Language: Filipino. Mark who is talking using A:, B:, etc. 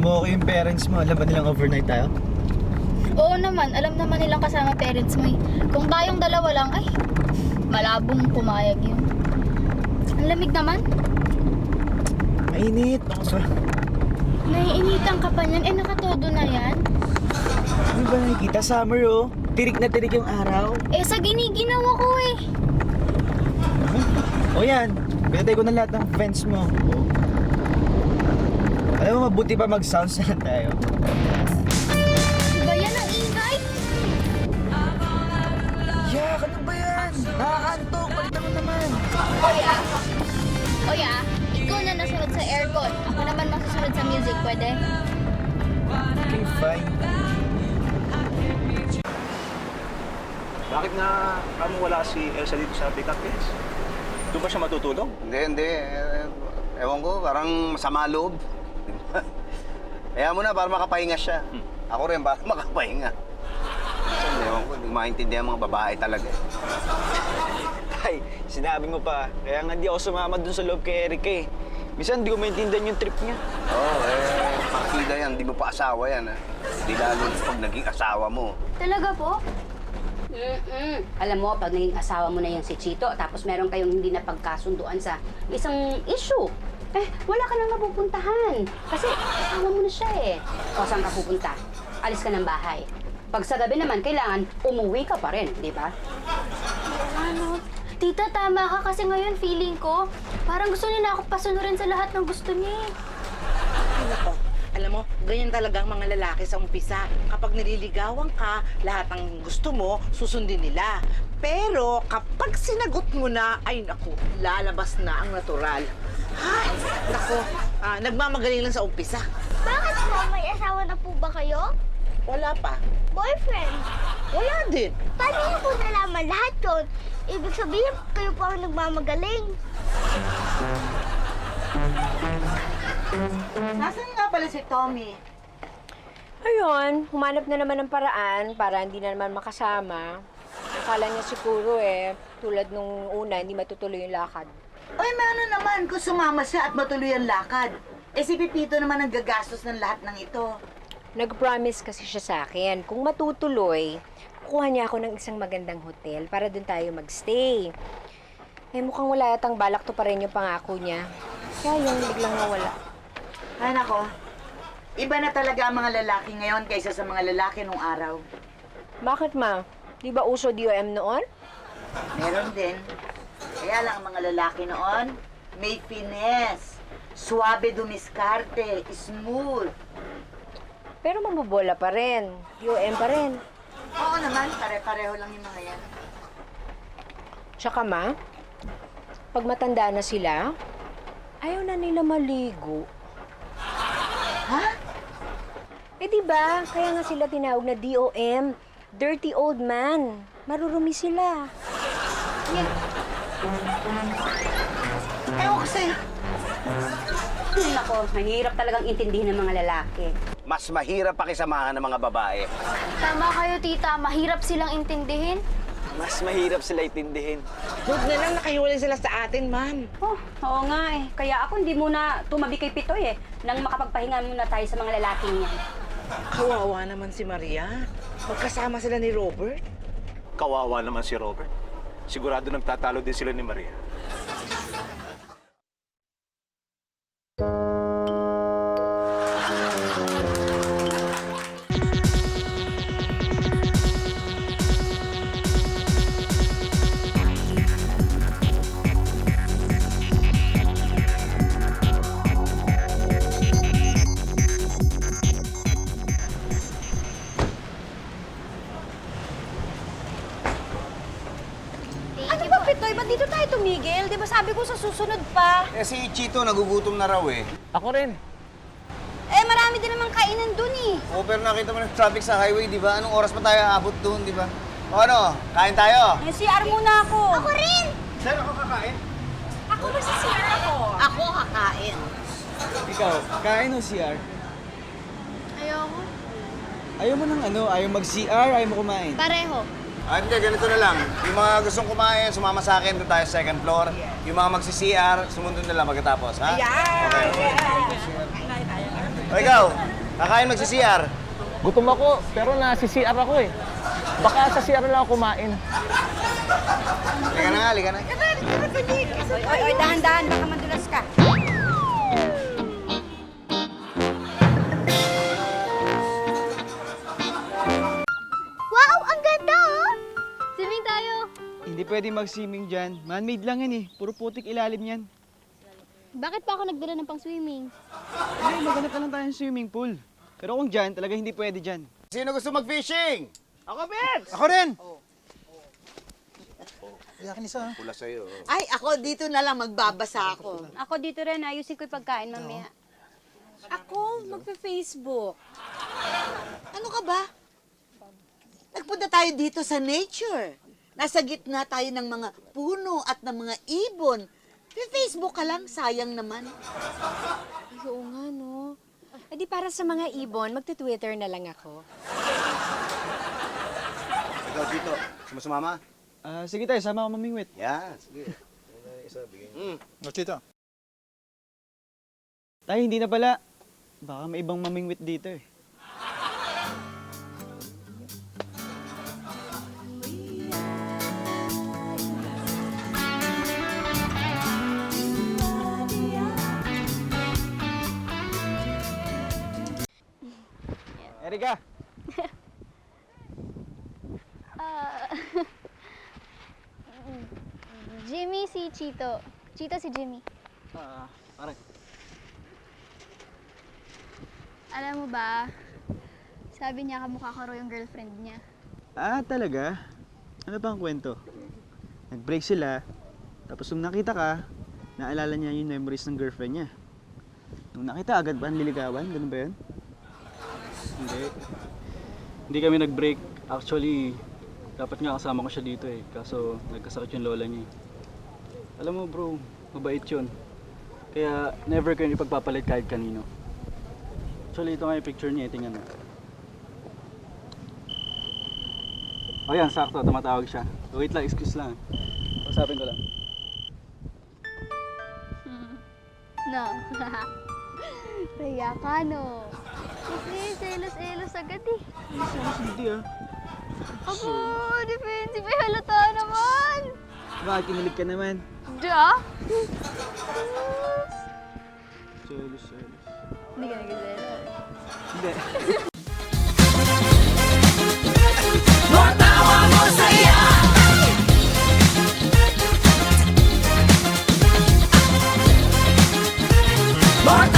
A: mo okay yung parents mo. Alam ba nilang overnight tayo?
B: Oo naman, alam naman nilang kasama parents mo eh. Kung tayong dalawa lang, ay, malabong pumayag yun. Ang lamig naman.
A: Mainit. Ako ba?
B: Naiinitan ka pa niyan, eh nakatodo na yan.
A: Ano ba nakikita? Summer oh. Tirik na tirik yung araw.
B: Eh sa giniginawa ko eh.
A: O yan. Pinatay ko na lahat ng fence mo. Alam mo, mabuti pa mag-sounds na tayo.
B: Ba yan ang ingay?
A: Yak, ano ba yan? Nakakantok. Palitan mo naman.
B: Oya, ikaw na nasunod sa aircon. Ako naman masusunod sa music, pwede?
A: Okay, fine.
C: Bakit nga kamo wala si Elsa dito sa Big Cupcakes? Doon ba siya matutulog?
D: Hindi. Ewan ko, parang masama loob. Kaya mo na, para makapahinga siya. Ako rin, para makapahinga. Ewan ko, hindi maintindihan mga babae talaga.
A: Ay, sinabi mo pa. Kaya nga di ako sumama dun sa loob kay Eric eh. Minsan di ko maintindihan yung trip niya.
D: Oo, partida yan. Di mo pa asawa yan, ha? Di lalo pag naging asawa mo.
B: Talaga po?
E: Alam mo, pag naging asawa mo na yung si Chito, tapos meron kayong hindi na pagkasunduan sa isang issue, wala ka nang mapupuntahan. Kasi asawa mo na siya eh. O, saan ka pupunta? Alis ka ng bahay. Pag sa gabi naman, kailangan umuwi ka pa rin, di ba?
B: Ano? Tita, tama ka kasi ngayon feeling ko, parang gusto niya na ako pasunurin sa lahat ng gusto niya eh.
F: Ay, nako. Alam mo, ganyan talaga ang mga lalaki sa umpisa. Kapag nililigawan ka, lahat ng gusto mo, susundin nila. Pero kapag sinagot mo na, ay naku, lalabas na ang natural. Ay, naku, nagmamagaling lang sa umpisa.
G: Bakit po? May asawa na po ba kayo?
F: Wala pa.
G: Boyfriend?
F: Wala din.
G: Paano niyo po nalaman lahat yun? Ibig sabihin, kayo po ang nagmamagaling.
F: Nasaan nga pala si Tommy?
H: Ayun, humanap na naman ng paraan para hindi na naman makasama. Akala niya siguro tulad nung una, hindi matutuloy yung lakad.
I: Ay, ano naman kung sumama siya at matuloy ang lakad. Si Pipito naman ang gagastos ng lahat ng ito.
H: Nag-promise kasi siya sa akin, kung matutuloy, kukuha niya ako ng isang magandang hotel para doon tayo magstay. Mukhang wala yatang balak to pa rin yung pangako niya. Kaya yung biglang nawala.
I: Ay, nako. Iba na talaga ang mga lalaki ngayon kaysa sa mga lalaki nung araw.
H: Bakit, ma? Di ba uso DOM noon?
I: Meron din. Kaya lang ang mga lalaki noon, may finesse, suabe dumiskarte, smooth.
H: Pero mabubola pa rin. DOM pa rin.
I: Oo naman, pare-pareho lang yung mga yan.
H: Tsaka, ma, pag matanda na sila, ayaw na nila maligo.
I: Ha?
H: Diba? Kaya nga sila tinawag na DOM. Dirty Old Man. Marurumi sila.
I: Ewan ko sa'yo.
E: Nako, mahirap talagang intindihin ng mga lalaki.
D: Mas mahirap pakisamahan ng mga babae.
B: Tama kayo, tita. Mahirap silang intindihin.
A: Mas mahirap sila itindihin.
F: Huwag na lang nakahiwalay sila sa atin, man.
E: Oh, oo nga eh. Kaya ako hindi muna tumabi kay Pitoy eh. Nang makapagpahinga muna tayo sa mga lalaking niya.
F: Kawawa naman si Maria. Magkasama sila ni Robert.
C: Kawawa naman si Robert. Sigurado nagtatalo din sila ni Maria.
B: Ano ba, Pitoy? Ba't dito tayo tumigil? Di ba sabi ko sa susunod pa?
D: Si Chito nagugutom na raw eh.
A: Ako rin.
B: Eh, marami din namang kainan dun eh.
D: Oo, pero nakita mo ng traffic sa highway, di ba? Anong oras pa tayo aabot doon, di ba? O ano, kain tayo?
B: Eh, CR muna ako.
G: Ako rin!
D: Sir, ako kakain.
B: Ako ba si CR ako?
I: Ako kakain.
A: Ikaw, kain o CR?
B: Ayoko.
A: Ayaw mo ng ano? Ayaw mag-CR? Ayaw mo kumain?
B: Pareho.
D: Hindi, ganito na lang. Yung mga gustong kumain, sumama sa akin, doon tayo sa second floor. Yung mga magsi-CR, sumunod na lang pagkatapos, ha?
F: Ayan!
D: Okay. O ikaw, Kakain magsi-CR.
J: Gutom ako, pero nasi-CR ako eh. Baka sa CR lang ako kumain.
D: Halika na nga, halika na.
E: Oy, dahan-dahan, baka madulas ka.
G: Wow, ang ganda oh!
B: Swimming tayo!
A: Hindi pwede mag-swimming dyan. Man-made lang yan eh. Puro putik ilalim yan.
B: Bakit pa ako nagdala ng pang-swimming?
A: Ay, maghanap na lang tayo ng swimming pool. Pero kung dyan, talaga hindi pwede dyan.
D: Sino gusto mag-fishing?
A: Ako, Bebs!
J: Ako rin! Yakin isa.
D: Pula sa'yo.
F: Ay, ako dito na lang magbabasa ako.
E: Ako dito rin, ayusin ko yung pagkain mamaya.
H: Ako, magpe-Facebook.
F: Ano ka ba? Nagpunta tayo dito sa nature. Nasa gitna tayo ng mga puno at ng mga ibon. Facebook ka lang, sayang naman.
H: Ay, oo nga, no? Eh di para sa mga ibon, magte-Twitter na lang ako.
D: Ikaw dito. Sumasumama?
A: Sige tayo, sama ako mamingwit.
D: Yan, sige.
J: Tito.
A: Tayo, hindi na pala. Baka may ibang mamingwit dito eh. Erika!
B: Jimmy si Chito. Chito si Jimmy.
A: Parang.
B: Alam mo ba, sabi niya kamukha ko raw yung girlfriend niya.
A: Talaga? Ano ba ang kwento? Nag-break sila, tapos nung nakita ka, naalala niya yung memories ng girlfriend niya. Nung nakita, agad ba ang liligawan? Ganun ba yun?
K: Hindi. Hindi kami nag-break. Actually, dapat nga kasama ko siya dito eh. Kaso nagkasakit yung lola niya eh. Alam mo bro, mabait yun. Kaya never ko yung ipagpapalit kahit kanino. Actually, ito nga yung picture niya. Tingnan mo. O yan, sakto. Tumatawag siya. Wait lang, excuse lang. Pasapin ko lang.
B: No. Raya ka, no? Kasi selos-elos agad eh.
A: Hindi ah.
B: Abo, defensive. Ay, halata naman.
A: Bakit kinilig ka naman?
B: Da?
A: Selos.
B: Hindi ka nag-selos.
A: Hindi.
L: More